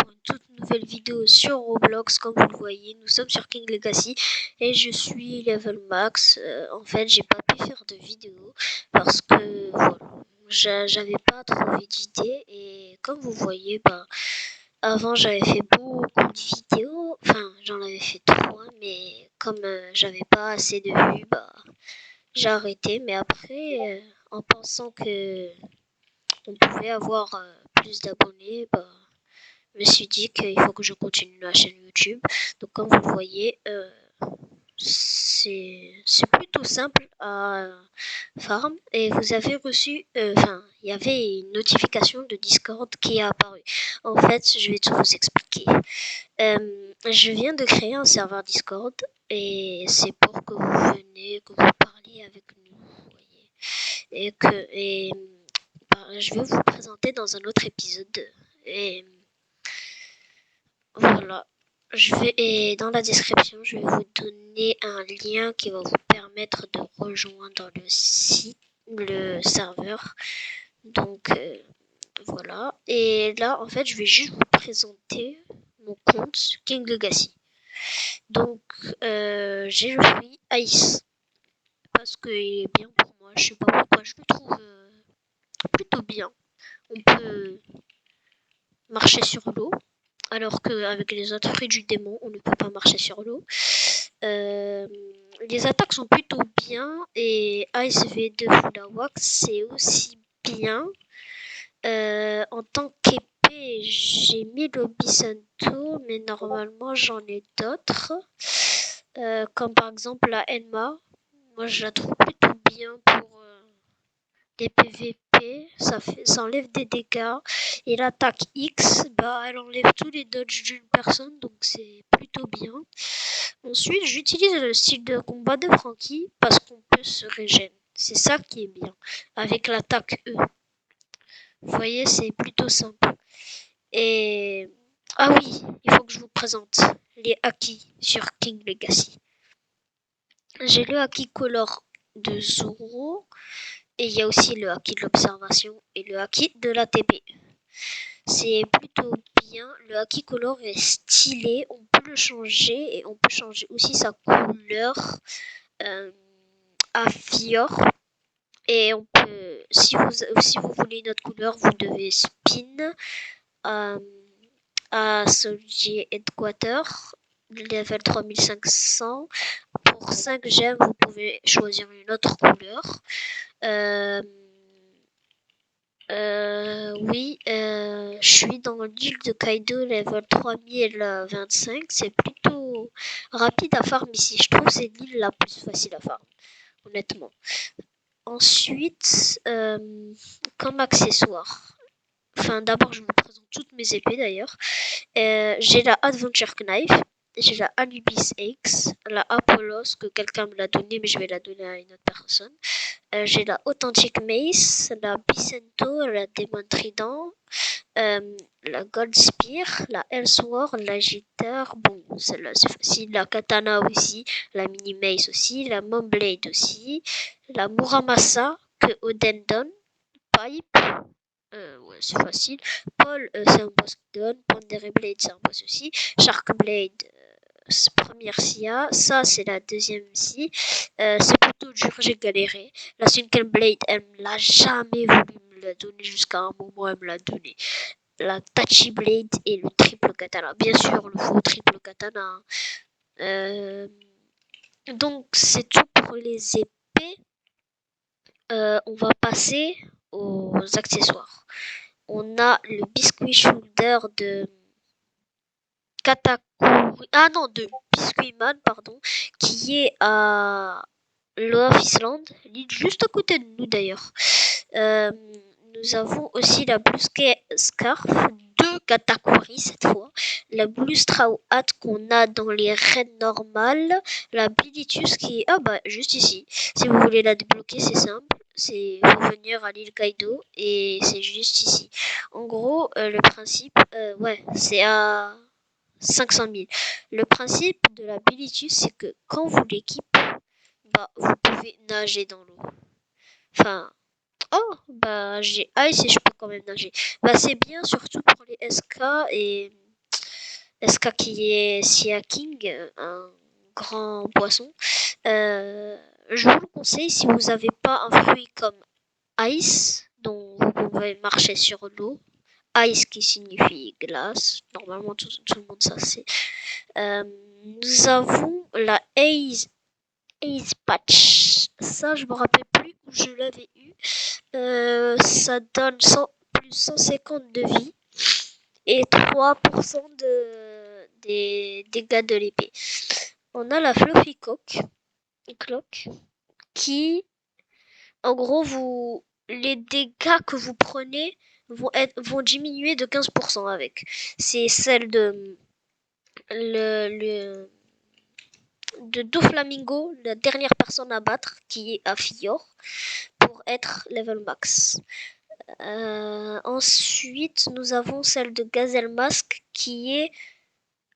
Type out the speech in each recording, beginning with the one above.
pour une toute nouvelle vidéo sur Roblox. Comme vous le voyez, nous sommes sur King Legacy et je suis level max. En fait, j'ai pas pu faire de vidéo parce que voilà, j'avais pas trouvé d'idées. Et comme vous voyez, avant j'avais fait beaucoup de vidéos. Enfin, j'en avais fait 3, mais comme j'avais pas assez de vues, j'ai arrêté. Mais après, en pensant que on pouvait avoir plus d'abonnés, je me suis dit qu'il faut que je continue la chaîne YouTube. Donc comme vous le voyez, c'est plutôt simple à farm. Et vous avez reçu, il y avait une notification de Discord qui est apparue. En fait, je vais tout vous expliquer. Je viens de créer un serveur Discord et c'est pour que vous venez, que vous parliez avec nous, vous voyez. Je vais vous présenter dans un autre épisode. Et voilà. Et dans la description, je vais vous donner un lien qui va vous permettre de rejoindre le site, le serveur. Donc voilà. Et là, en fait, je vais juste vous présenter mon compte King Legacy. Donc j'ai le fruit Ice parce qu'il est bien pour moi. Je sais pas pourquoi, je le trouve plutôt bien. On peut marcher sur l'eau, alors qu'avec les autres fruits du démon, on ne peut pas marcher sur l'eau. Les attaques sont plutôt bien, et Ice V2 Fulawak, c'est aussi bien. En tant qu'épée, j'ai mis le Bisanto, mais normalement j'en ai d'autres. Comme par exemple la Enma. Moi je la trouve plutôt bien pour des PVP, ça enlève des dégâts. Et l'attaque X, elle enlève tous les dodges d'une personne, donc c'est plutôt bien. Ensuite, j'utilise le style de combat de Franky parce qu'on peut se régénérer. C'est ça qui est bien avec l'attaque E. Vous voyez, c'est plutôt simple. Et ah oui, il faut que je vous présente les hacks sur King Legacy. J'ai le haki color de Zoro. Et il y a aussi le haki de l'observation et le haki de l'ATB. C'est plutôt bien. Le haki color est stylé. On peut le changer et on peut changer aussi sa couleur à Fior. Et on peut, si vous voulez une autre couleur, vous devez spin à Soldier Headquarter, level 3500. Pour 5 gemmes, vous pouvez choisir une autre couleur. Oui, je suis dans l'île de Kaido, level 3025. C'est plutôt rapide à farm ici. Je trouve que c'est l'île la plus facile à farm, honnêtement. Ensuite, comme accessoire, d'abord je vous présente toutes mes épées d'ailleurs. J'ai la Adventure Knife, j'ai la Anubis X, la Apollos que quelqu'un me l'a donnée, mais je vais la donner à une autre personne. J'ai la Authentic Mace, la Bicento, la Demon Trident, la Gold Spear, la Elseword, la Jitter, bon, celle-là c'est facile, la Katana aussi, la Mini Mace aussi, la Mom Blade aussi, la Muramasa que Oden donne, Pipe, ouais c'est facile, Paul c'est un boss qui donne, Pondere Blade c'est un boss aussi, Shark Blade, première SIA, ça c'est la deuxième SI, c'est plutôt dur, j'ai galéré. La Sunken Blade, elle me l'a jamais voulu me la donner, jusqu'à un moment elle me l'a donné. La Tachi Blade et le triple katana, bien sûr le faux triple katana. Donc c'est tout pour les épées. On va passer aux accessoires. On a le Biscuit Shoulder de Katakuri, de Biscuitman, pardon, qui est à Love Island, l'île juste à côté de nous d'ailleurs. Nous avons aussi la Blue Scarf de Katakuri cette fois, la Blue Straw Hat qu'on a dans les raids normales, la Bilitus qui est juste ici. Si vous voulez la débloquer, c'est simple. C'est faut venir à l'île Kaido et c'est juste ici. En gros, le principe, c'est à 500 000. Le principe de la Bilitus, c'est que quand vous l'équipez, vous pouvez nager dans l'eau. J'ai Ice et je peux quand même nager. C'est bien surtout pour les SK et SK qui est Sea King, un grand poisson. Je vous le conseille si vous n'avez pas un fruit comme Ice, dont vous pouvez marcher sur l'eau. Ice qui signifie glace. Normalement, tout le monde ça sait. Nous avons la Ace Patch. Ça, je me rappelle plus où je l'avais eu. Ça donne plus 150 de vie et 3% des dégâts de l'épée. On a la Fluffy Clock qui, en gros, les dégâts que vous prenez vont diminuer de 15% avec. C'est celle le de Doflamingo, la dernière personne à battre, qui est à Fior, pour être level max. Ensuite, nous avons celle de Gazelle Mask qui est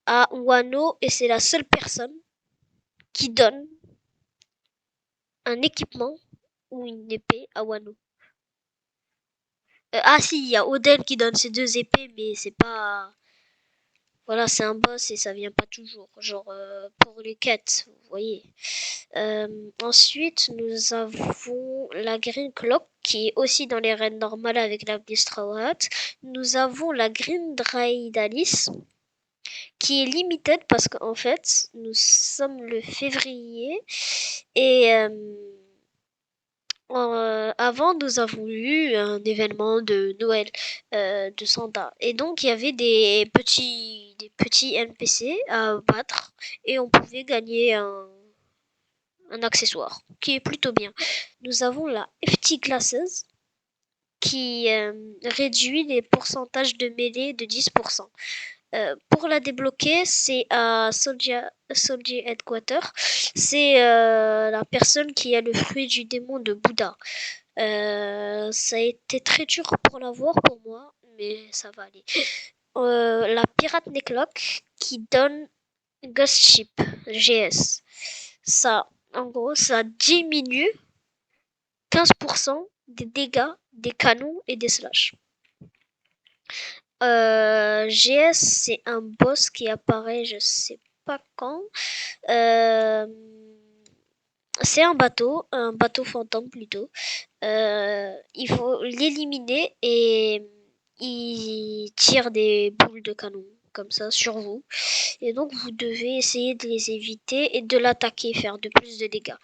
à Wano et c'est la seule personne qui donne un équipement ou une épée à Wano. Ah si, il y a Oden qui donne ses 2 épées, mais c'est pas... Voilà, c'est un boss et ça vient pas toujours. Genre pour les quêtes, vous voyez. Ensuite, nous avons la Green Clock qui est aussi dans les raids normales avec la Straw Hat. Nous avons la Green Draidalis qui est limited parce qu'en fait, nous sommes le février et avant, nous avons eu un événement de Noël de Santa. Et donc, il y avait des petits NPC à battre et on pouvait gagner un accessoire qui est plutôt bien. Nous avons la FT Classes qui réduit les pourcentages de mêlée de 10%. Pour la débloquer, c'est à Soldier Headquarter. C'est la personne qui a le fruit du démon de Bouddha. Ça a été très dur pour l'avoir pour moi, mais ça va aller. La Pirate Necklock qui donne Ghost Ship GS. Ça, en gros, ça diminue 15% des dégâts des canons et des slash. GS, c'est un boss qui apparaît, je sais pas quand. C'est un bateau fantôme plutôt. Il faut l'éliminer et il tire des boules de canon comme ça sur vous. Et donc vous devez essayer de les éviter et de l'attaquer, faire de plus de dégâts.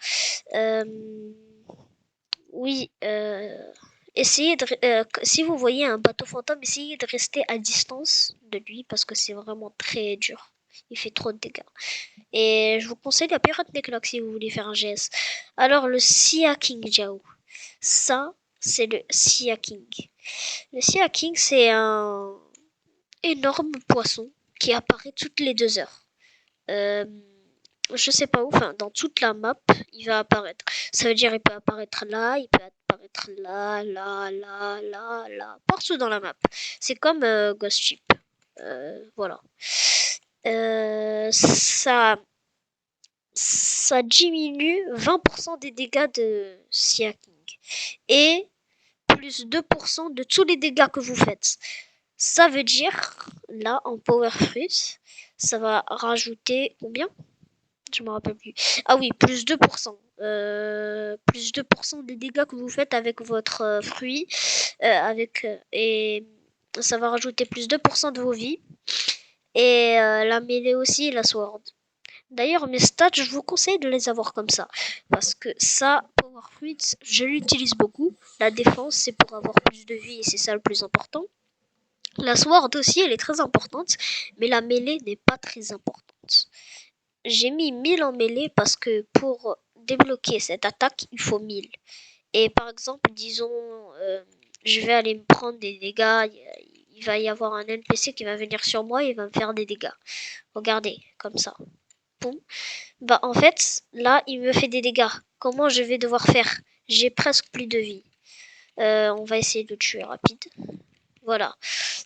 Oui, essayez si vous voyez un bateau fantôme, essayez de rester à distance de lui parce que c'est vraiment très dur. Il fait trop de dégâts. Et je vous conseille la Pirate Necklock si vous voulez faire un GS. Alors le Sea King Jiao. Ça, c'est le Sea King. Le Sea King, c'est un énorme poisson qui apparaît toutes les 2 heures. Je sais pas où, enfin dans toute la map, il va apparaître. Ça veut dire il peut apparaître là, il peut apparaître là, partout dans la map. C'est comme Ghost Ship. Voilà. Ça diminue 20% des dégâts de Sea King. Et plus 2% de tous les dégâts que vous faites. Ça veut dire, là, en Power Fruit, ça va rajouter combien? Je me rappelle plus. Ah oui, plus 2%. Plus 2% des dégâts que vous faites avec votre fruit. Et ça va rajouter plus 2% de vos vies. Et la mêlée aussi, la sword. D'ailleurs, mes stats, je vous conseille de les avoir comme ça. Parce que ça, Power Fruits, je l'utilise beaucoup. La défense, c'est pour avoir plus de vie et c'est ça le plus important. La sword aussi, elle est très importante. Mais la mêlée n'est pas très importante. J'ai mis 1000 en mêlée parce que pour débloquer cette attaque, il faut 1000. Et par exemple, disons, je vais aller me prendre des dégâts. Il va y avoir un NPC qui va venir sur moi et il va me faire des dégâts. Regardez, comme ça. Boum. Bah en fait, là, il me fait des dégâts. Comment je vais devoir faire? J'ai presque plus de vie. On va essayer de le tuer rapide. Voilà.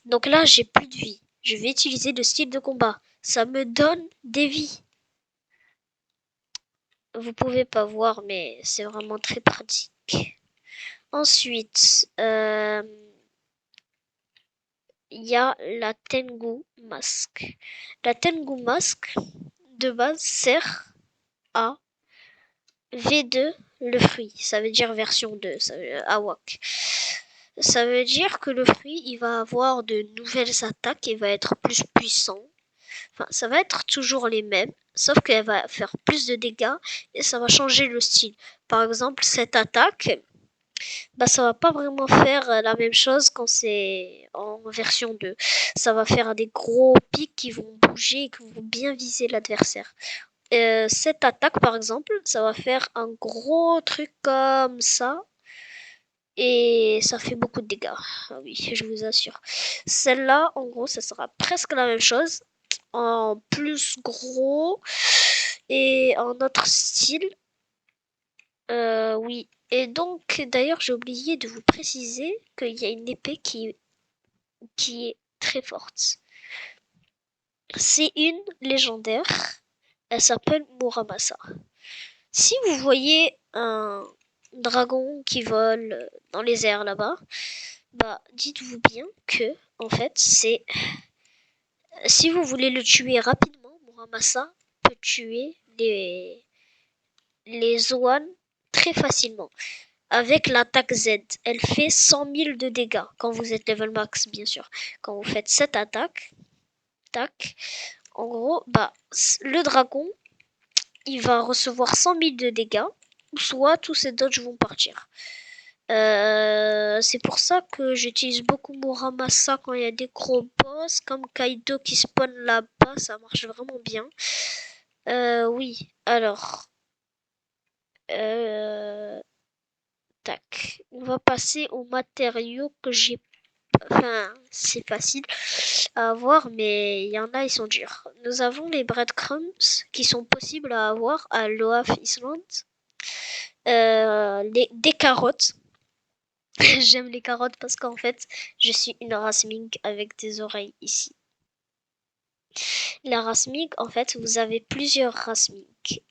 Donc là, j'ai plus de vie. Je vais utiliser le style de combat. Ça me donne des vies. Vous pouvez pas voir, mais c'est vraiment très pratique. Ensuite, il y a la Tengu Mask. La Tengu Mask de base sert à V2 le fruit, ça veut dire version 2, ça veut dire AWAC. Ça veut dire que le fruit, il va avoir de nouvelles attaques, il va être plus puissant. Enfin, ça va être toujours les mêmes, sauf qu'elle va faire plus de dégâts et ça va changer le style. Par exemple, cette attaque, ça va pas vraiment faire la même chose quand c'est en version 2. Ça va faire des gros pics qui vont bouger et qui vont bien viser l'adversaire. Cette attaque, par exemple, ça va faire un gros truc comme ça. Et ça fait beaucoup de dégâts. Ah oui, je vous assure. Celle-là, en gros, ça sera presque la même chose. En plus gros et en autre style. Oui. Et donc, d'ailleurs, j'ai oublié de vous préciser qu'il y a une épée qui est très forte. C'est une légendaire. Elle s'appelle Muramasa. Si vous voyez un dragon qui vole dans les airs là-bas, dites-vous bien que, en fait, c'est... Si vous voulez le tuer rapidement, Muramasa peut tuer les Zoan très facilement. Avec l'attaque Z, elle fait 100 000 de dégâts quand vous êtes level max, bien sûr. Quand vous faites cette attaque, tac, en gros, le dragon, il va recevoir 100 000 de dégâts, ou soit tous ses dodges vont partir. C'est pour ça que j'utilise beaucoup Muramasa quand il y a des gros boss, comme Kaido qui spawn là-bas, ça marche vraiment bien. Oui, alors... tac. On va passer aux matériaux que j'ai. Enfin, c'est facile à avoir, mais il y en a, ils sont durs. Nous avons les breadcrumbs qui sont possibles à avoir à Loaf Island. Des carottes. J'aime les carottes parce qu'en fait, je suis une race mink avec des oreilles ici. La race mink, en fait, vous avez plusieurs races mink.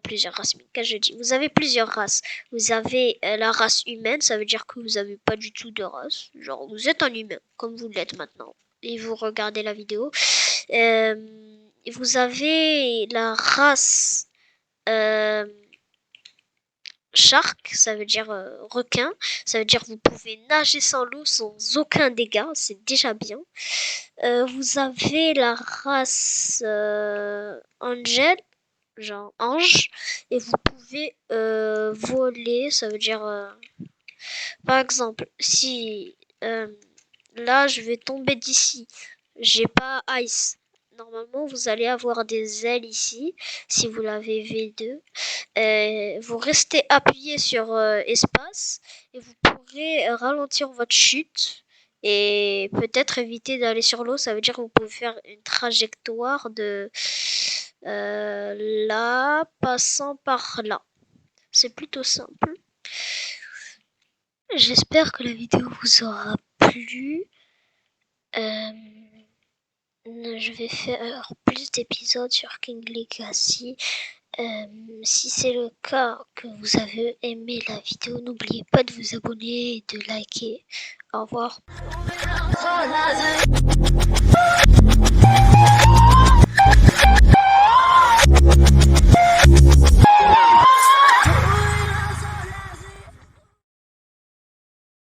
Plusieurs races mink, qu'est-ce que je dis? Vous avez plusieurs races. Vous avez la race humaine, ça veut dire que vous avez pas du tout de race. Genre, vous êtes un humain, comme vous l'êtes maintenant. Et vous regardez la vidéo. Vous avez la race shark, ça veut dire requin. Ça veut dire que vous pouvez nager sans l'eau sans aucun dégât. C'est déjà bien. Vous avez la race angel, genre ange, et vous pouvez voler, ça veut dire par exemple si là je vais tomber d'ici, j'ai pas ice, normalement vous allez avoir des ailes ici si vous l'avez V2. Vous restez appuyé sur espace et vous pourrez ralentir votre chute et peut-être éviter d'aller sur l'eau. Ça veut dire que vous pouvez faire une trajectoire de là passant par là. C'est plutôt simple. J'espère que la vidéo vous aura plu. Je vais faire plus d'épisodes sur King Legacy. Si c'est le cas, que vous avez aimé la vidéo, n'oubliez pas de vous abonner et de liker. Au revoir.